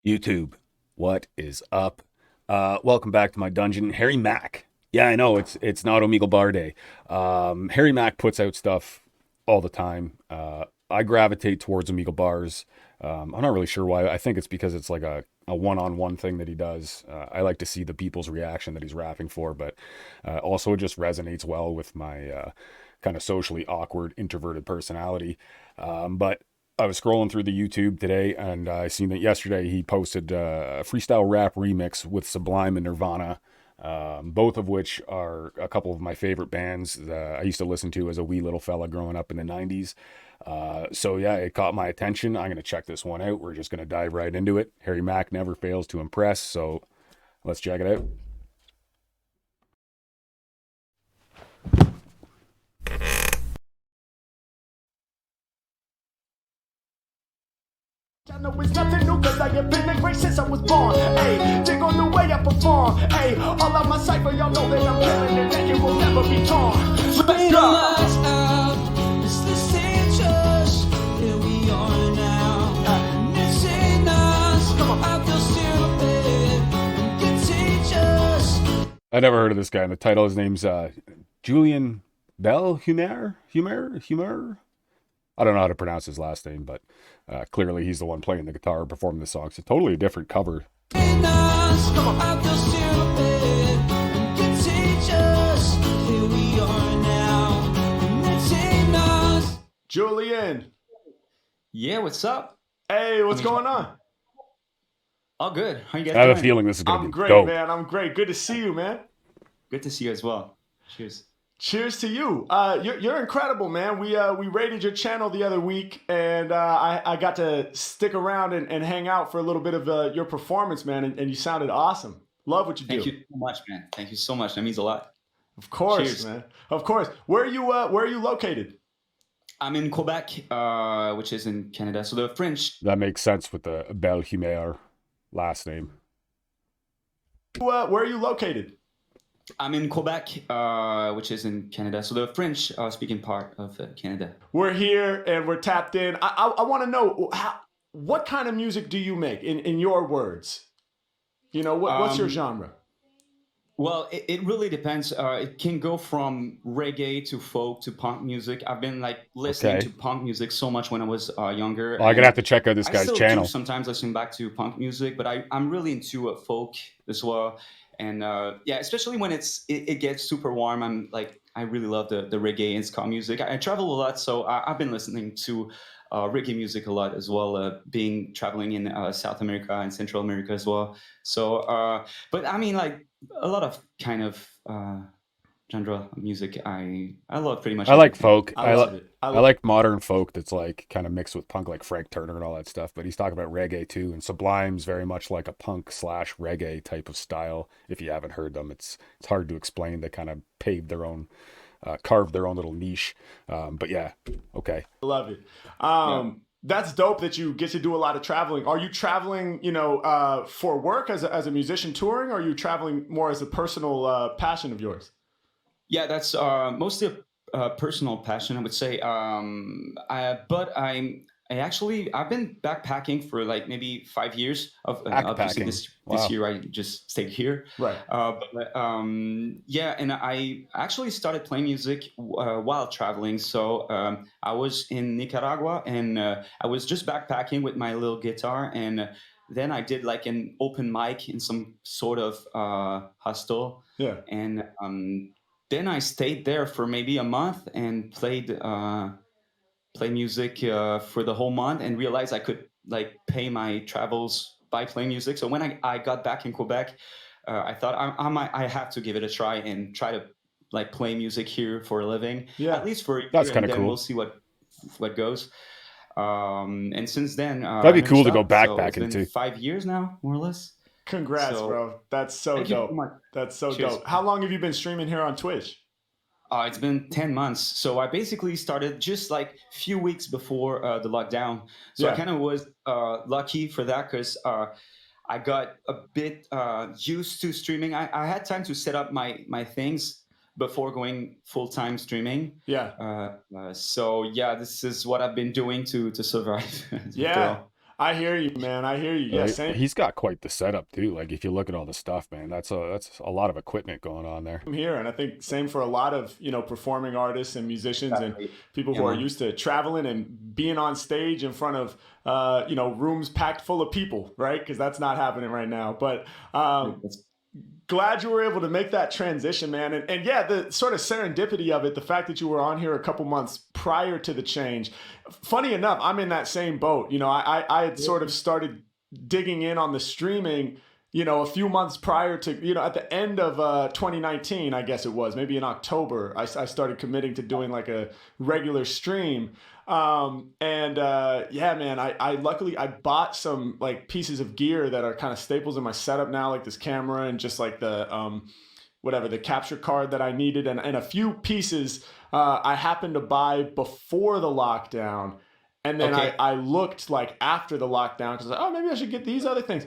YouTube, what is up? Welcome back to my dungeon, Harry Mack. Yeah, I know it's not Omegle Bar Day. Harry Mack puts out stuff all the time. I gravitate towards Omegle bars. I'm not really sure why. I think it's because it's like a one-on-one thing that he does. I like to see the people's reaction that he's rapping for, but also it just resonates well with my kind of socially awkward, introverted personality. But I was scrolling through the YouTube today, and I seen that yesterday he posted a freestyle rap remix with Sublime and Nirvana, both of which are a couple of my favorite bands that I used to listen to as a wee little fella growing up in the '90s. So yeah, it caught my attention. I'm gonna check this one out. We're just gonna dive right into it. Harry Mack never fails to impress, so let's check it out. I know it's nothing new cause I have been a great since I was born. Ayy, dig on the way I perform. Ayy, all of my cipher, y'all know that I'm killing it and it will never be torn. So let's go. I never heard of this guy. And the title, his name's Julian Bell Humer. I don't know how to pronounce his last name, but clearly he's the one playing the guitar, performing the song. It's a totally different cover. Julian. Yeah, what's up? Hey, what's going on? All good. How you guys I have a doing? feeling this is going to I'm be great, dope. man. I'm great. Good to see you, man. Good to see you as well. Cheers. Cheers to you. You're incredible, man. We rated your channel the other week, and I got to stick around and hang out for a little bit of your performance, man. And you sounded awesome. Love what you do. Thank you so much, man. Thank you so much. That means a lot. Of course, Cheers. man. Of course. Where are you located? I'm in Quebec, which is in Canada. So the French. That makes sense with the Bell Humer last name. Where are you located? I'm in Quebec, which is in Canada. So the French speaking part of Canada. We're here and we're tapped in. I want to know what kind of music do you make in your words? You know, what's your genre? Well, it really depends. It can go from reggae to folk to punk music. I've been like listening to punk music so much when I was younger. Well, I'm gonna have to check out this I guy's still channel. do sometimes listen back to punk music, but I'm really into folk as well. And yeah, especially when it gets super warm. I really love the reggae and ska music. I travel a lot, so I've been listening to reggae music a lot as well, being traveling in South America and Central America as well. So, but I mean, like a lot of kind of genre of music. I love pretty much. I like everything. folk. I love it. I like modern folk that's like kind of mixed with punk, like Frank Turner and all that stuff. But he's talking about reggae too, and Sublime's very much like a punk slash reggae type of style. If you haven't heard them, it's hard to explain. They kind of paved their own, carved their own little niche. But yeah, okay. I love it. Yeah. That's dope that you get to do a lot of traveling. Are you traveling, for work as a musician touring, or are you traveling more as a personal passion of yours? Yeah, that's mostly a personal passion, I would say. But I've been backpacking for like maybe 5 years. Obviously, Backpacking. this Wow. year I just stayed here. Right. Yeah, and I actually started playing music while traveling. So I was in Nicaragua, and I was just backpacking with my little guitar, and then I did like an open mic in some sort of hostel, Yeah. and then I stayed there for maybe a month and play music for the whole month, and realized I could like pay my travels by playing music. So when I got back in Quebec, I thought I have to give it a try and try to like play music here for a living, Yeah. at least for a year, That's and kind of then cool. we'll see what goes. And since then, That'd I be never cool to go stopped. So it's backpacking been too. 5 years now, more or less. Congrats, So bro. That's so thank you so dope. much. That's so Cheers. dope. How long have you been streaming here on Twitch? It's been 10 months. So I basically started just like a few weeks before the lockdown. So Yeah. I kind of was lucky for that because I got a bit used to streaming. I had time to set up my things before going full-time streaming. Yeah. So yeah, this is what I've been doing to survive. After Yeah. all. I hear you, man. I hear you. Yeah, same He's got quite the setup too. Like if you look at all the stuff, man, that's a lot of equipment going on there. here. And I think same for a lot of, performing artists and musicians and Exactly. people Yeah, who are man. used to traveling and being on stage in front of, rooms packed full of people, right? Because that's not happening right now. But That's- glad you were able to make that transition, man. And yeah, the sort of serendipity of it, the fact that you were on here a couple months prior to the change. Funny enough, I'm in that same boat. I had sort of started digging in on the streaming, a few months prior to, at the end of 2019, I guess it was, maybe in October, I started committing to doing like a regular stream. Yeah, man, I luckily I bought some like pieces of gear that are kind of staples in my setup now, like this camera and just like the whatever, the capture card that I needed, and a few pieces I happened to buy before the lockdown. And then Okay. I looked like after the lockdown because oh, maybe I should get these other things.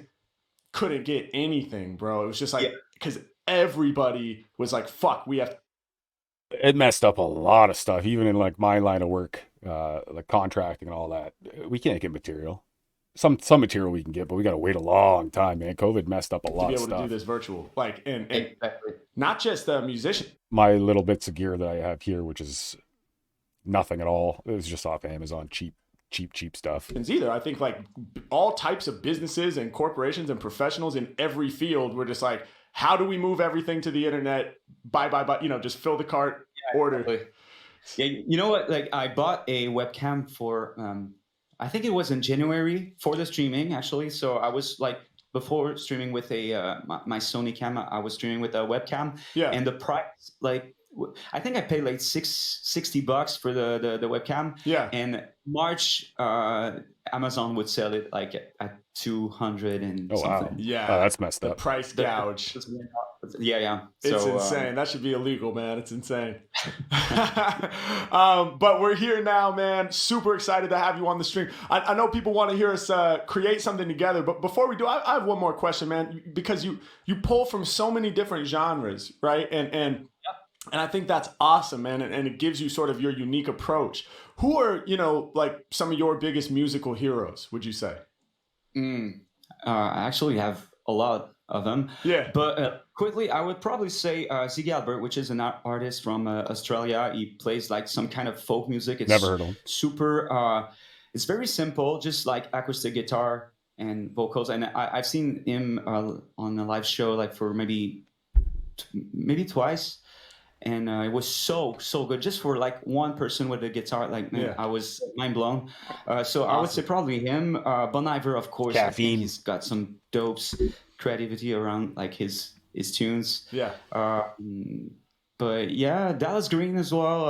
Couldn't get anything, bro. It was just Yeah. like because everybody was like, fuck, we have It messed up a lot of stuff, even in like my line of work, like contracting and all that. We can't get material. Some material we can get, but we got to wait a long time, man. COVID messed up a to lot be of able to do stuff. this virtual. Like and Exactly. not just musicians My little bits of gear that I have here, which is nothing at all, it was just off Amazon, cheap stuff. either. I think like all types of businesses and corporations and professionals in every field were just like, how do we move everything to the internet? Buy, just fill the cart, order. Exactly. Yeah, you know what? Like I bought a webcam for I think it was in January for the streaming actually. So I was like before streaming with my Sony camera, I was streaming with a webcam. Yeah. And the price, like I think I paid like $60 for the webcam. Yeah. And March, Amazon would sell it like at 200 and Oh wow, something. Yeah. that's messed The up. price gouge. Yeah. It's So, insane. That should be illegal, man. It's insane. But we're here now, man. Super excited to have you on the stream. I know people want to hear us create something together, but before we do, I have one more question, man. Because you pull from so many different genres, right? And I think that's awesome, man. And it gives you sort of your unique approach. Who are like some of your biggest musical heroes? Would you say? I actually have a lot of them. Yeah. But quickly, I would probably say Ziggy Albert, which is an artist from Australia. He plays like some kind of folk music. It's Never heard of him. super. It's very simple, just like acoustic guitar and vocals. And I've seen him on a live show like for maybe twice. And it was so good, just for like one person with a guitar. Like man, Yeah. I was mind blown. So I would say probably him. Bon Iver, of course. I think Caffeine. he's got some dope creativity around like his tunes. Yeah. But yeah, Dallas Green as well.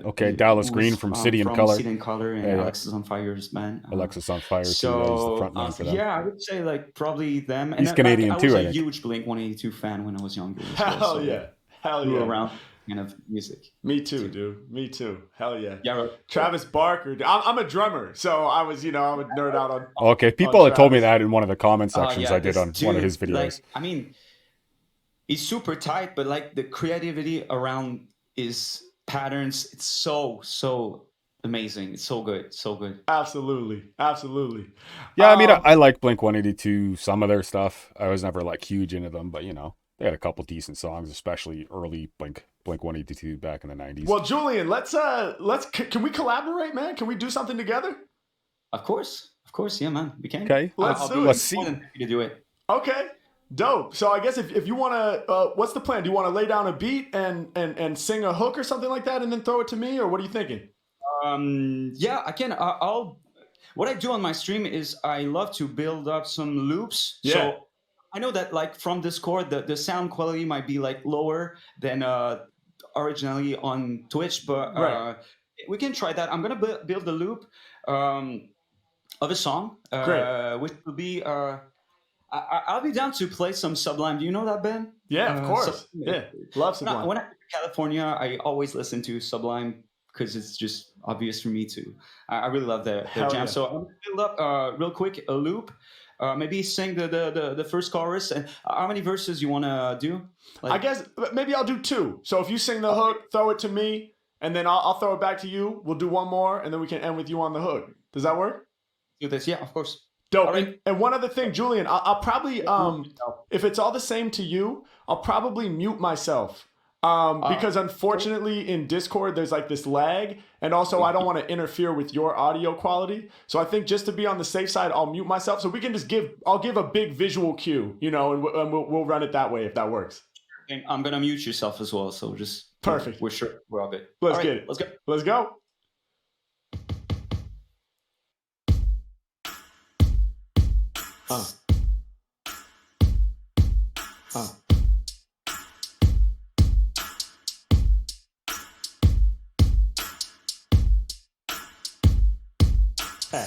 Okay, Dallas Green from City and Colour. City and Colour, and Yeah, yeah. Alexis on Fire's band. Alexis on Fire too. He's the So front man for them. yeah, I would say like probably them. And He's then, Canadian like, too, I I was a think. huge Blink 182 fan when I was younger. As well, Hell so yeah. Hell grew yeah. around kind of music. Me too, dude. Me too. Hell yeah. Yeah, right. Travis Barker. I'm a drummer, so I was, I would nerd out on. Okay, people had told me Travis. that in one of the comment sections Yeah, I did this on one of dude, his videos. Like, I mean, he's super tight, but like the creativity around his patterns, it's so amazing. It's so good, so good. Absolutely. Yeah, I mean, I like Blink 182, some of their stuff. I was never like huge into them, but they had a couple decent songs, especially early Blink 182 back in the 90s. Well, Julian, let's can we collaborate, man? Can we do something together? Of course, yeah, man, we can. Okay, Let's I'll do be it. Let's see. more than happy to do it. Okay. Dope. So I guess if you want to, what's the plan? Do you want to lay down a beat and sing a hook or something like that, and then throw it to me, or what are you thinking? Yeah, I can. What I do on my stream is I love to build up some loops. Yeah. So I know that like from Discord, the sound quality might be like lower than originally on Twitch, but Right. we can try that. I'm gonna build a loop of a song, Great. which will be. I'll be down to play some Sublime. Do you know that band? Yeah, of course. Yeah, love Sublime. When I go to California, I always listen to Sublime because it's just obvious for me to. I really love their Hell jam. yeah. So I'm gonna build up real quick a loop. Maybe sing the first chorus. And how many verses you wanna do? I guess maybe I'll do two. So if you sing the hook, throw it to me, and then I'll throw it back to you. We'll do one more, and then we can end with you on the hook. Does that work? Do this, yeah, of course. Dope. All right. And one other thing, Julian, I'll probably if it's all the same to you, I'll probably mute myself. Because unfortunately in Discord there's like this lag, and also I don't want to interfere with your audio quality. So I think just to be on the safe side, I'll mute myself so we can just I'll give a big visual cue, you know, and we'll run it that way if that works. And I'm gonna mute yourself as well, so just perfect. We're sure we're all good. Let's all get right, it. Let's go. Let's go. Hey.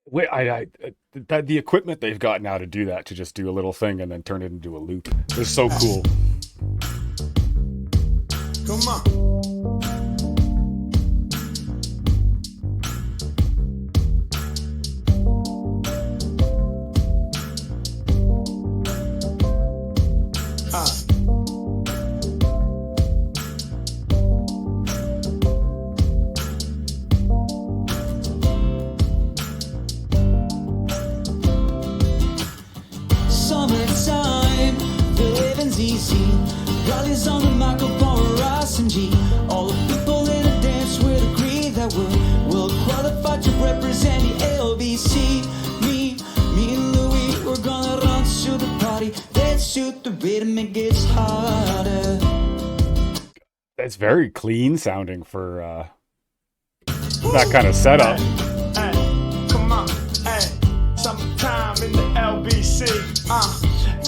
Wait, the equipment they've got now to do that, to just do a little thing and then turn it into a loop, is so cool. Come on. Summertime, the living's easy. Rallies on the microphone, Ross and G. All the people in the dance will agree that we'll qualify to represent the LBC. Me and Louis, we're gonna run to the party. Let's shoot the rhythm, it gets harder. It's very clean sounding for that kind of setup. Hey, come on, hey, summertime in the LBC,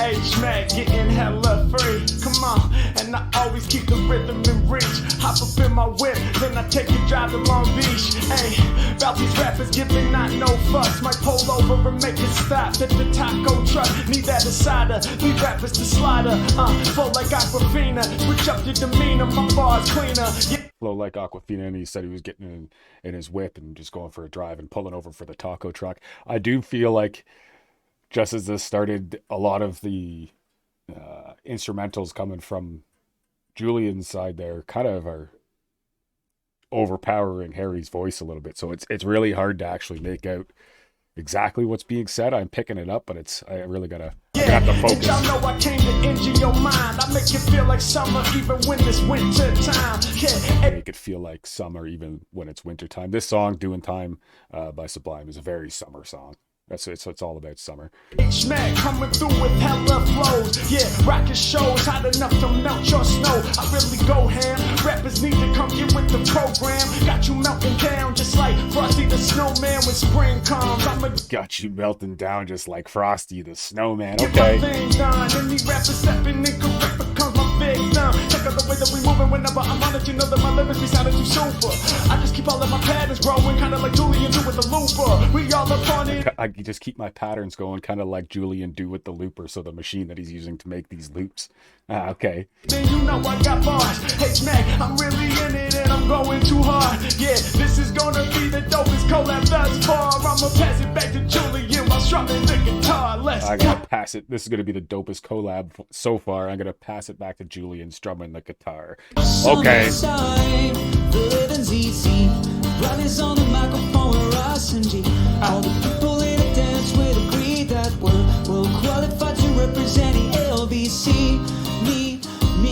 H-Mack getting hella free, come on, and I always keep the rhythm in reach, hop up in my whip, then I take a drive to Long Beach, hey, about these rappers giving not no fucks, might pull over and make it stop at the taco truck, need that decider, leave rappers to slider, flow like Aquafina, switch up your demeanor, my bar's cleaner, yeah. Flow like Aquafina, and he said he was getting in his whip and just going for a drive and pulling over for the taco truck. I do feel like just as this started, a lot of the instrumentals coming from Julian's side there kind of are overpowering Harry's voice a little bit. So it's really hard to actually make out exactly what's being said. I'm picking it up, but I really gotta have to focus. And y'all know I came to injure your mind. I make you feel like summer even when it's winter time. Yeah. Make it feel like summer even when it's winter time. This song, Doing Time by Sublime, is a very summer song. It's all about summer. H-Mack coming through with hella flows. Yeah, rockin' shows hot enough to melt your snow. I really go ham. Rappers need to come get with the program. Got you melting down just like Frosty the Snowman when spring comes. Got you melting down just like Frosty the Snowman. Get Okay. my thing done. And these rappers stepping incorrect becomes my big thumb. Check out the way that we moving whenever I'm on it. You know that my lyrics be sounding too super. I just keep all of my patterns growing, kinda like Julian do with the looper. We all up on it. I just keep my patterns going, kind of like Julian do with the looper, so the machine that he's using to make these loops. Okay. Then you know I got bars. H-Mack, I'm really in it and I'm going too hard. Yeah, this is gonna be the dopest collab thus far. I'ma pass it back to Julian while strumming the guitar. I'm gonna pass it. This is gonna be the dopest collab so far. I'm gonna pass it back to Julian strumming the guitar. Okay. Summertime, the living's easy. Rallies on the microphone, Ross and G. All the people in the dance will agree that we'll qualify to represent the LBC. Me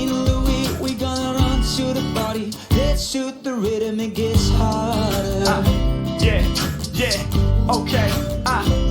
and Louis, we gonna run to the party. Let's shoot the rhythm, it gets harder. Yeah, okay,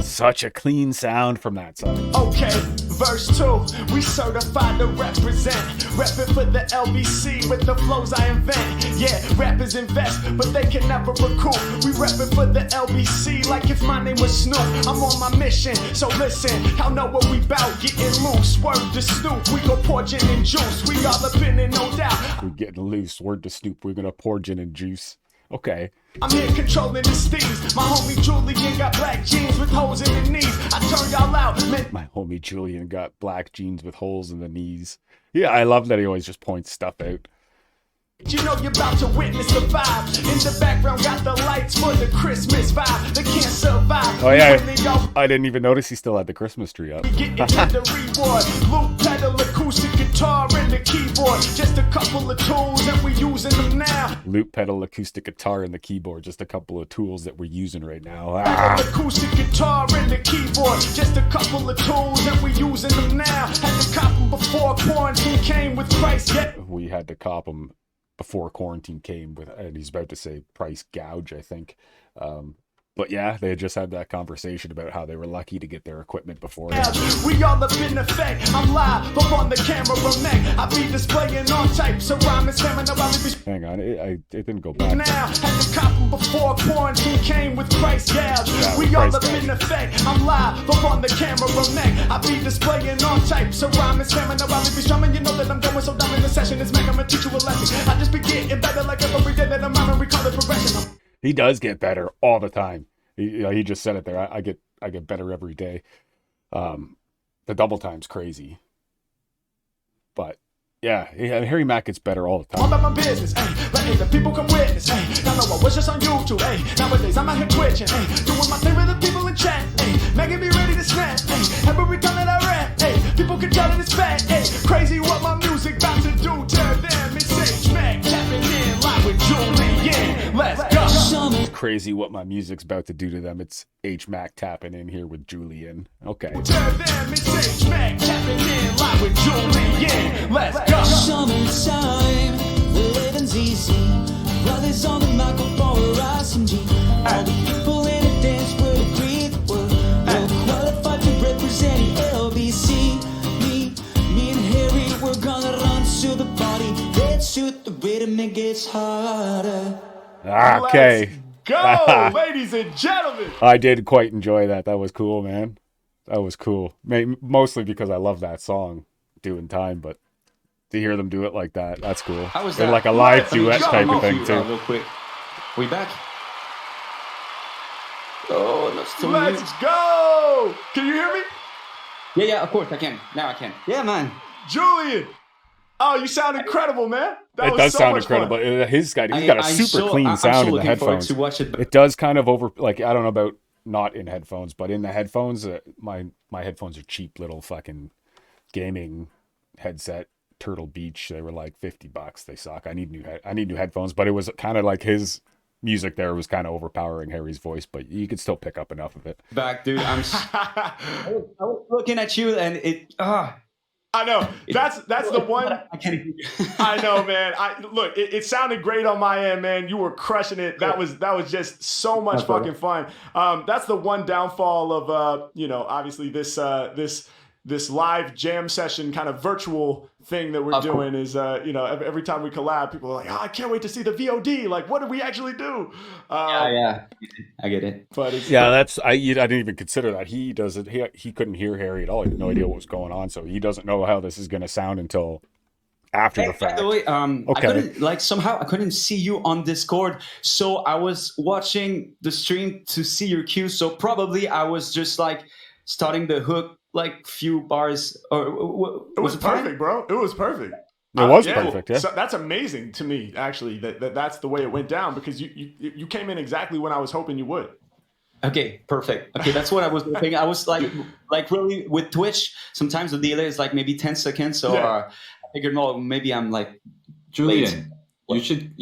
Such a clean sound from that side. okay, verse 2, we certified to represent. Rapping for the LBC with the flows I invent. Yeah, rappers invest, but they can never recoup. We rapping for the LBC like if my name was Snoop. I'm on my mission, so listen, y'all know what we bout. Getting loose, word to Snoop. We gon' pour gin and juice. We all up in it, no doubt. We're getting loose. Word to Snoop. We're gonna pour gin and juice. Okay. I'm here controlling the steeds. My homie Julian got black jeans with holes in the knees. I turn y'all out, man. My homie Julian got black jeans with holes in the knees. Yeah, I love that he always just points stuff out. You know you're about to witness the vibe. In the background, got the lights for the Christmas vibe. They can't survive. Oh yeah, I didn't even notice he still had the Christmas tree up. We get into the reward. Loop pedal, acoustic guitar, and the keyboard. Just a couple of tools, and we using them now. Loop pedal, acoustic guitar, and the keyboard. Just a couple of tools that we're using right now. Acoustic guitar and the keyboard. Just a couple of tools, and we using them now. Had to cop them before quarantine came with price. We had to cop them before quarantine came with, and he's about to say price gouge, I think. But yeah, they had just had that conversation about how they were lucky to get their equipment before. We all up in effect. I'm live up on the camera, Mack. I be displaying all types of rhyme and stamina. Hang on, it didn't go back. Now, had to cop them before quarantine came with price gouge. We all up in effect. I'm live up on the camera, Mack. I be displaying all types of rhyme and stamina. While be strumming, you know that I'm going so dumb in the session. It's Mack, I'ma teach you a lesson. I just be getting better like every day that I'm rhyming. We call it progression. He does get better all the time. He just said it there. I get better every day. The double time's crazy, but yeah, Harry Mack gets better all the time. I'm about my business, letting the people come witness. Now know I was just on YouTube. Nowadays I'm out here twitching, doing my thing with the people in chat. Making me ready to snap. Every time that I rap, people can tell that it's fat. Crazy what my music about to do to them. It's H-Mack tapping in live with Julian. Let's go. It's crazy what my music's about to do to them. It's H-Mack tapping in here with Julian. Okay. To them, it's H-Mack tapping in live with Julian. Let's go. Summertime, the living's easy. Brothers on the microphone are SMG. All the people in the dance would agree that we're well qualified to represent the LBC. Me and Harry, we're gonna run to the party. Let's shoot the rhythm, it gets harder. Okay. Let's go, ladies and gentlemen. I did quite enjoy that. That was cool, man. That was cool. Mostly because I love that song, Doing Time, but to hear them do it like that, that's cool. How was They're that? like a live Let me duet go. type of thing, too. Real quick. We back? Oh, that's so Let's weird. go. Can you hear me? Yeah, of course I can. Now I can. Yeah, man. Julian. Oh, you sound incredible, man. That It was does so sound much incredible. fun. He's got a super clean I'm sound in the looking forward headphones. to watch it. It does kind of I don't know about not in headphones, but in the headphones, my headphones are cheap little fucking gaming headset, Turtle Beach. They were like $50. They suck. I need new headphones, but it was kind of like his music there was kind of overpowering Harry's voice, but you could still pick up enough of it. Back, dude. I was looking at you and it I know. That's the one. I can't even. I know, man. Look, it sounded great on my end, man. You were crushing it. That was just so much fucking fun. That's the one downfall of obviously this live jam session kind of virtual thing that we're doing is every time we collab, people are like, I can't wait to see the VOD. Like, what did we actually do? Yeah, I get it. But it's, I didn't even consider that. He doesn't. He couldn't hear Harry at all. He had no idea what was going on, so he doesn't know how this is going to sound until after the fact. By the way, Okay. I couldn't see you on Discord, so I was watching the stream to see your cues. So probably I was just like starting the hook like few bars. Or it was perfect, bro. It was perfect. It was perfect. Yeah. So that's amazing to me, actually. That's the way it went down because you came in exactly when I was hoping you would. Okay, perfect. Okay, that's what I was thinking. I was like really with Twitch. Sometimes the delay is like maybe 10 seconds. So I figured, no, maybe I'm like Julian. You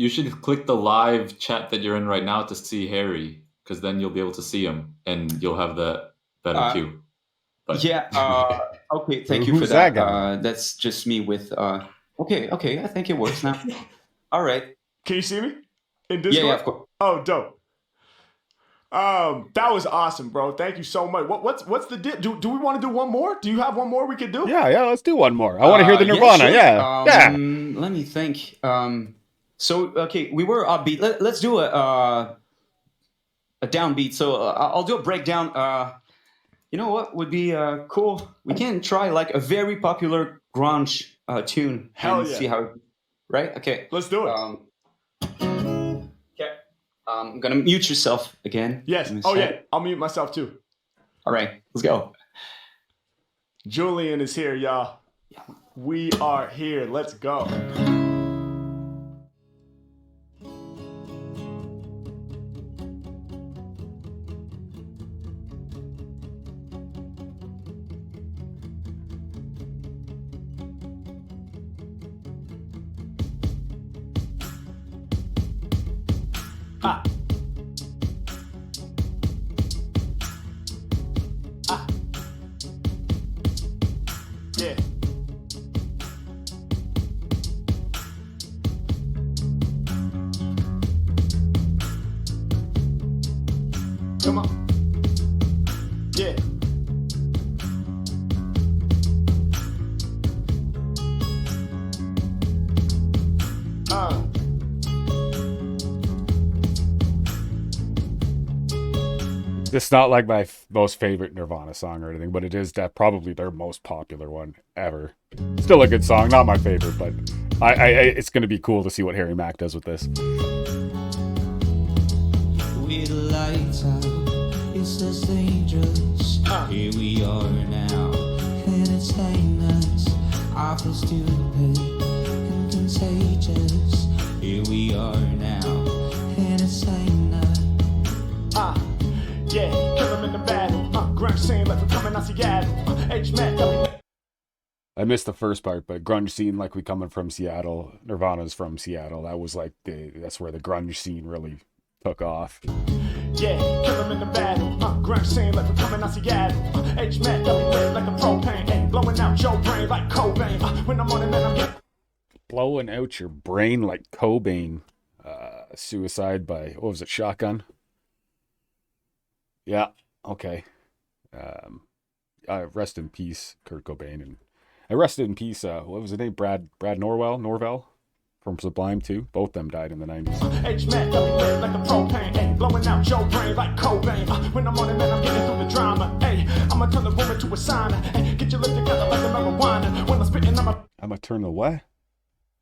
should click the live chat that you're in right now to see Harry, because then you'll be able to see him and you'll have the better cue. But Okay, thank you for that. That's just me with. Okay, I think it works now. All right. Can you see me in Discord? Yeah, of course. Oh, dope. That was awesome, bro. Thank you so much. What's the deal? Do we want to do one more? Do you have one more we could do? Yeah. Let's do one more. I want to hear the Nirvana. Yeah. Let me think. Okay, we were upbeat. Let's do a downbeat. So I'll do a breakdown. You know what would be cool? We can try like a very popular grunge tune. Hell and yeah. See how, right? Okay. Let's do it. Okay. I'm gonna mute yourself again. Yes. Oh yeah. I'll mute myself too. All right. Let's go. Julian is here, y'all. We are here. Let's go. Ah. Ah. Yeah. Come on. Yeah. It's not like my most favorite Nirvana song or anything, but it is probably their most popular one ever. Still a good song, not my favorite, but it's going to be cool to see what Harry Mack does with this. With the lights out, it's less dangerous. Here we are now, and it's us. I feel stupid and contagious. Here we are now, and it's us. Yeah, kill him in the battle. Grunge scene like we're coming out Seattle. H-Mack. I missed the first part, but grunge scene like we coming from Seattle. Nirvana's from Seattle. That was like that's where the grunge scene really took off. Yeah, kill him in the battle. Grunge scene like we're coming out Seattle. H-Mack got me lit like a propane. Ay, blowing out your brain like Cobain. When I'm on it, man, I'm getting blowing out your brain like Cobain. Suicide by, what was it, Shotgun? Yeah, okay. Rest in peace, Kurt Cobain, and rested in peace. What was his name? Brad Norvell from Sublime too. Both of them died in the 90s. H-Mack got me lit like a propane. Ay, blowing out your brain like Cobain. When I'm on it, man, I'm getting through the drama. Ay, I'ma turn the room into a sauna. Ay, get your lips together like a marijuana. When I'm spitting, I'ma turn the what?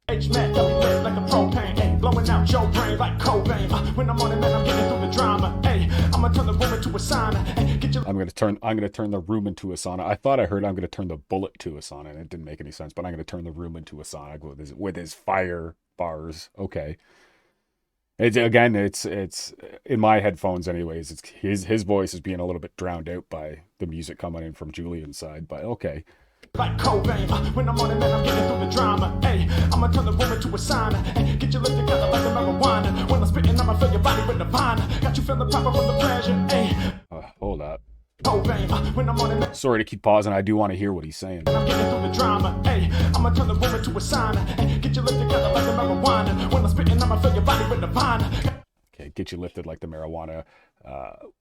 H-Mack got me lit like a propane. Ay, blowing out your brain like Cobain. When I'm on it, man, I'm getting through the drama. Ay, I'ma turn the room into a sauna. Ay, get your I'm gonna turn the room into a sauna. I thought I heard I'm gonna turn the bullet to a sauna, and it didn't make any sense. But I'm gonna turn the room into a sauna with his fire bars. Okay. It's in my headphones anyways. It's his voice is being a little bit drowned out by the music coming in from Julian's side. But okay. like Cobain. When I'm on it, man, I'm getting through the drama. Ay, I'ma turn the room into a sauna. Ay, get your lips together like a marijuana. When I'm spitting, I'ma fill your body with Nirvana. Got you feeling proper from the pleasure. Ay, hold up. Cobain. When I'm on it, Sorry to keep pausing. I do want to hear what he's saying. I'm getting through the drama. Ay, I'ma turn the room into a sauna. Ay, get your lips together like a marijuana. When I'm spitting, I'ma fill your body with Nirvana. Okay, get you lifted like the marijuana.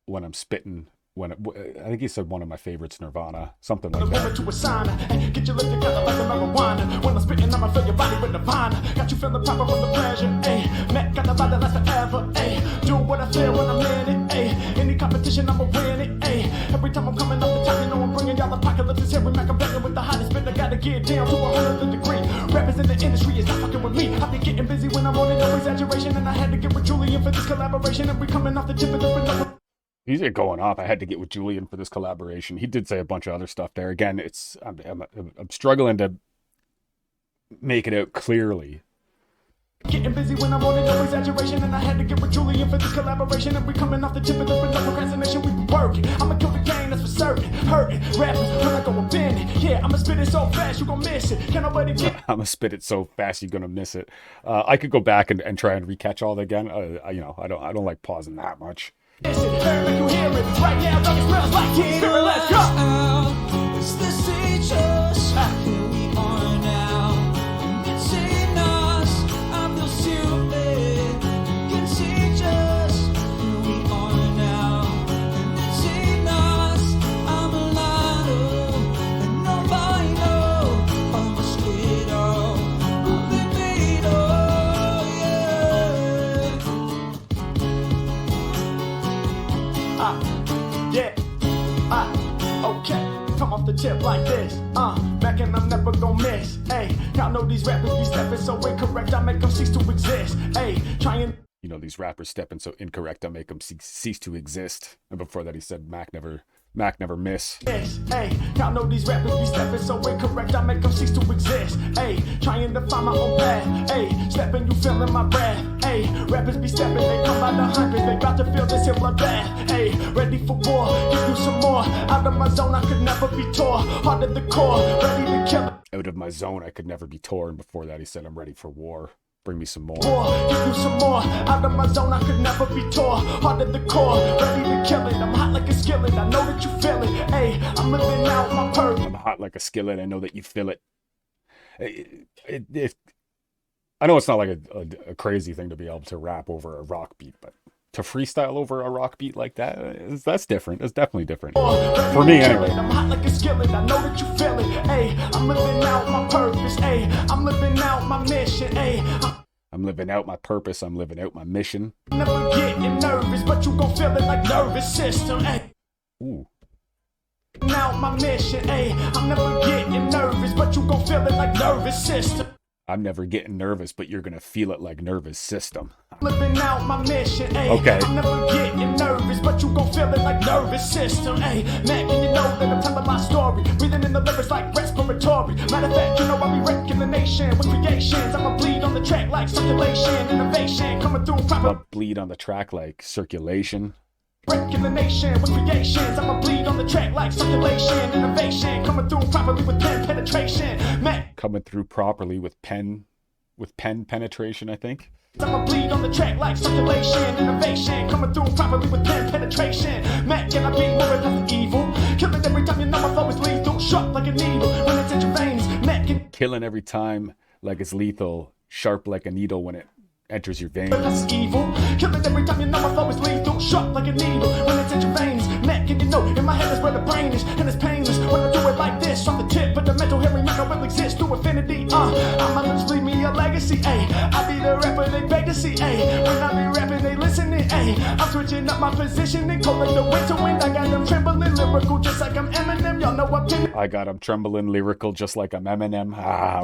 When I'm spitting. I think he said one of my favorites, Nirvana, something like that. To a sauna. Get your lips together like a marijuana. When I'm spitting, I'ma fill your body with Nirvana. Got you feeling proper from the pleasure. Ay, Mack got the vibe that lasts forever. Ay, do what I feel when I'm in it. Ay, any competition, I'ma win it. Ay, every time I'm coming up the top, you know I'm bringing y'all apocalypse. It's Harry Mack, I'm banging with the hottest spit. I gotta get down to 100th degree. Rappers in the industry is not fucking with me. I be getting busy when I'm on it, no exaggeration. And I had to get with Julian for this collaboration. And we coming off the tip of the He's going off. I had to get with Julian for this collaboration. He did say a bunch of other stuff there. Again, I'm struggling to make it out clearly. Getting busy when I'm on it, no exaggeration. And I had to get with Julian for this collaboration. And we coming off the tip of the no procrastination. We be working. I'ma kill the game, that's for certain. Hurting rappers when I go a bend. Yeah, I'ma spit it so fast you gon' miss it. Can't nobody get. I'ma spit it so fast you're gonna miss it. I could go back and try and recatch all that again. I don't like pausing that much. Listen, make you hear it right now. Dog, it smells like spirit. Let's go. It's the teachers. Here we are now. You seen us. I feel stupid. You teach us. Here we are now. You seen us. I'm a liar. And nobody knows. I'm a squiddo. I'm the beetle. Yeah. Okay. Come off the tip like this. Mack and I'm never gonna miss. Hey, y'all know these rappers be stepping so incorrect. I make them cease to exist. Hey, trying. You know, these rappers stepping so incorrect, I make them cease to exist. And before that, he said Mack never miss. Hey, y'all know these rappers be stepping so incorrect. I make them cease to exist. Hey, trying to find my own path. Hey, stepping, you feeling my breath. Hey, rappers be stepping, they come by the hundreds. They about to feel this here bloodbath. Hey, ready for war, give you some more. Out of my zone, I could never be tore. Heart at the core, ready to kill it. Out of my zone, I could never be torn. Before that, he said I'm ready for war. Bring me some more. Give you some more. Out of my zone, I could never be tore. Hard at the core, ready to kill it. I'm hot like a skillet. I know that you feel it. Hey, I'm living out my purpose. I'm hot like a skillet. I know that you feel it. I know it's not like a crazy thing to be able to rap over a rock beat, but to freestyle over a rock beat like that's different. It's definitely different. For me, anyway. I'm hot like a skillet. I know that you feel it. Hey, I'm living out my purpose. Hey, I'm living out my mission. Hey, I'm living out my purpose. I'm living out my mission. Never getting nervous, but you gon' feel it like nervous system. Hey. Ooh. Now my mission, ayy. I'm never getting nervous, but you gon' feel it like nervous system. I'm never getting nervous, but you're gonna feel it like nervous system. Living out my mission, ayy. Okay. I'm never getting nervous, but you gon' feel it like nervous system, ayy. Man, can you know that I'm telling my story? Breathing in the lyrics like respiratory. Matter of fact, you know I be wrecking the nation with creations. I'ma bleed on the track like circulation, innovation coming through proper. I'ma bleed on the track like circulation. Wrecking the nation with creations. I'ma bleed on the track like circulation, innovation coming through properly with pen penetration. Man, coming through properly with pen penetration, I think. I'ma bleed on the track like circulation, innovation coming through properly with pen penetration. Mack, can I be more than evil? Killing every time you know my flow is lethal, sharp like a needle when it's in your veins. Mack, killing every time like it's lethal, sharp like a needle when it enters your veins. That's evil. Killing every time you know my flow is lethal, sharp like a needle when it's in your veins. Mack, can you know in my head is where the brain is, and it's painless when I do it like this from the tip. But the mental hearing Mack will exist through infinity. I'ma just leave me a legacy. Ayy, I be the rapper they beg to see. Ayy, when I be rapping they listening. Ayy, I'm switching up my positioning, cold like the winter wind. I got them trembling lyrical just like I'm Eminem. Y'all know I'm pinning. I got them trembling lyrical just like I'm Eminem.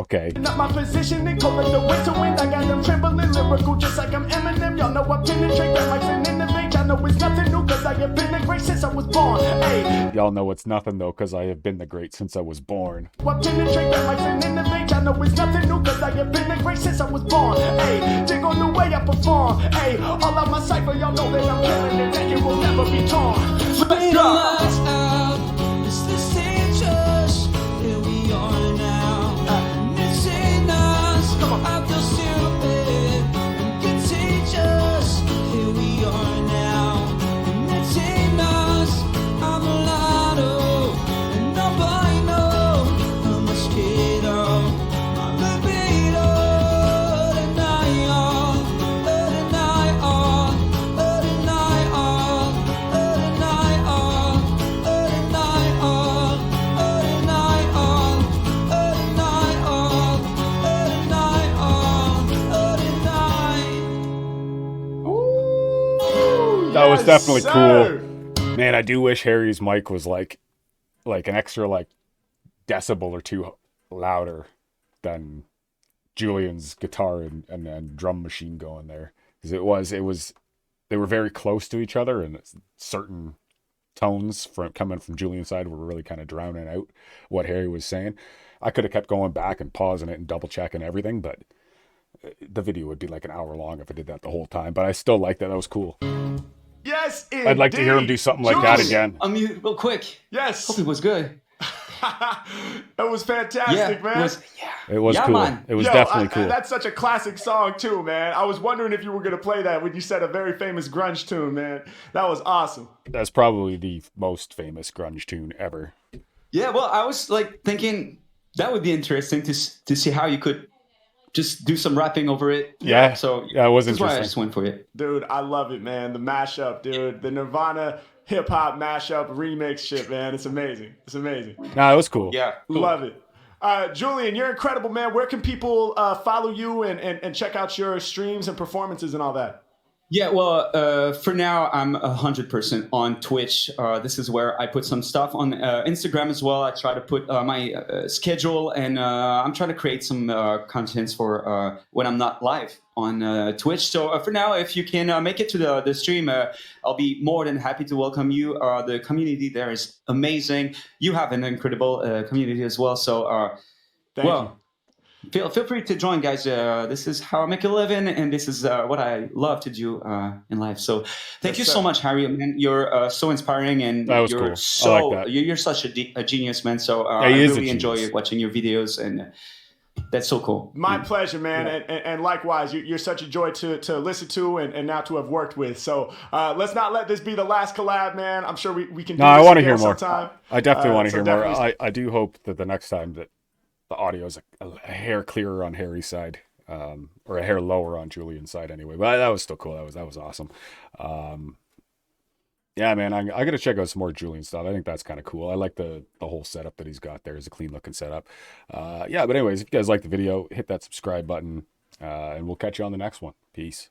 Okay. Up my positioning, cold like the winter wind. I got them trembling lyrical just like I'm Eminem. Y'all know I penetrate rap like an innovate. Y'all know it's nothing new cause I have been the great since I was born. Ayy, y'all know it's nothing though cause I have been the great since I was born. I penetrate rap like an innovate. Y'all know it's nothing new cause I have been the great since I was born. Ayy, dig on the way I perform. Ayy, all out my cipher, y'all know that I'm killing it and it will never be torn. Let's go. That was definitely cool. Man, I do wish Harry's mic was like an extra like decibel or two louder than Julian's guitar and drum machine going there. Because it was they were very close to each other, and certain tones coming from Julian's side were really kind of drowning out what Harry was saying. I could have kept going back and pausing it and double checking everything, but the video would be like an hour long if I did that the whole time. But I still like that. That was cool. Yes, indeed. I'd like to hear him do something like that again. Real quick. Yes. Hope it was good. That was fantastic, man. It was cool. Man. It was definitely cool. That's such a classic song too, man. I was wondering if you were gonna play that when you said a very famous grunge tune, man. That was awesome. That's probably the most famous grunge tune ever. Yeah, well, I was like thinking that would be interesting to see how you could just do some rapping over it. Yeah. So yeah, it was that's interesting. why I just went for it. Dude, I love it, man. The mashup, dude. The Nirvana hip hop mashup remix shit, man. It's amazing. It's amazing. Nah, it was cool. Yeah. Cool. Love it. Julian, you're incredible, man. Where can people follow you and check out your streams and performances and all that? Yeah, well, for now, I'm 100% on Twitch. This is where I put some stuff on Instagram as well. I try to put my schedule, and I'm trying to create some contents for when I'm not live on Twitch. So for now, if you can make it to the stream, I'll be more than happy to welcome you. The community there is amazing. You have an incredible community as well. So, Thank you. Feel free to join, guys. This is how I make a living, and this is what I love to do in life. So thank you so much, Harry. Man, you're so inspiring, and that was you're cool. so I like that. You're such a genius, man. So yeah, I really enjoy watching your videos, and That's so cool. My pleasure, man. And likewise, you're such a joy to listen to and now to have worked with. So let's not let this be the last collab, man. I'm sure we can do No, I this want to again hear more. sometime. I definitely want to so hear more. definitely- I do hope that the next time that the audio is a hair clearer on Harry's side, or a hair lower on Julian's side anyway. But that was still cool. That was awesome. Yeah, man, I got to check out some more Julian stuff. I think that's kind of cool. I like the whole setup that he's got there. It's a clean looking setup. Yeah, but anyways, if you guys like the video, hit that subscribe button, and we'll catch you on the next one. Peace.